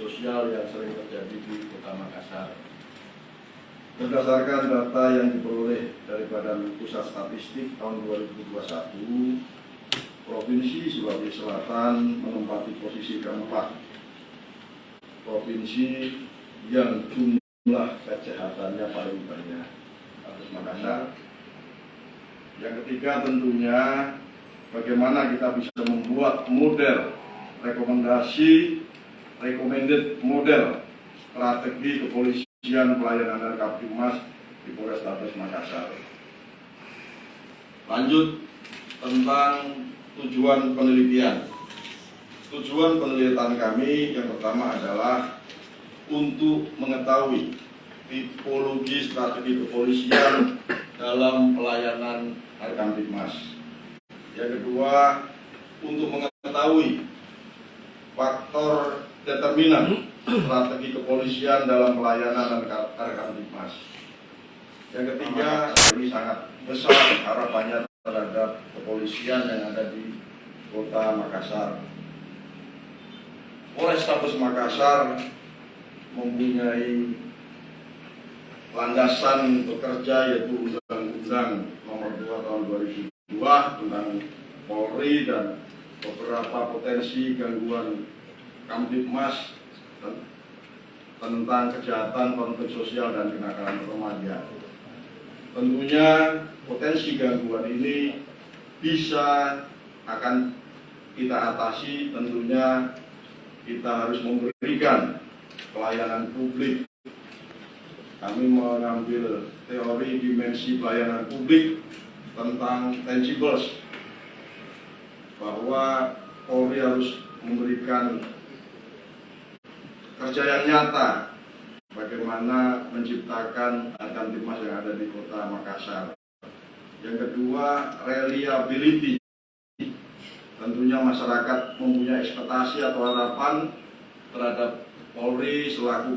sosial yang sering terjadi di Kota Makassar. Berdasarkan data yang diperoleh dari Badan Pusat Statistik tahun 2021, Provinsi Sulawesi Selatan menempati posisi keempat provinsi yang jumlah kejahatannya paling banyak, Kabupaten Makassar. Yang ketiga tentunya bagaimana kita bisa membuat model recommended model strategi kepolisian pelayanan Kamtibmas di Polrestabes Makassar. Lanjut tentang tujuan penelitian. Tujuan penelitian kami yang pertama adalah untuk mengetahui tipologi strategi kepolisian dalam pelayanan Kamtibmas. Yang kedua, untuk mengetahui faktor determinan strategi kepolisian dalam pelayanan Kamtibmas. Yang ketiga, ini sangat besar harapannya terhadap kepolisian yang ada di Kota Makassar. Polrestabes Makassar mempunyai landasan bekerja yaitu Undang-Undang Nomor 2 Tahun 2002 tentang Polri dan beberapa potensi gangguan Kamtibmas tentang kejahatan, konflik sosial dan kenakalan remaja. Tentunya potensi gangguan ini akan kita atasi. Tentunya kita harus memberikan pelayanan publik. Kami mengambil teori dimensi pelayanan publik tentang tangibles, bahwa Polri harus memberikan kerja yang nyata bagaimana menciptakan Kamtibmas yang ada di Kota Makassar. Yang kedua, reliability. Tentunya masyarakat mempunyai ekspektasi atau harapan terhadap Polri selaku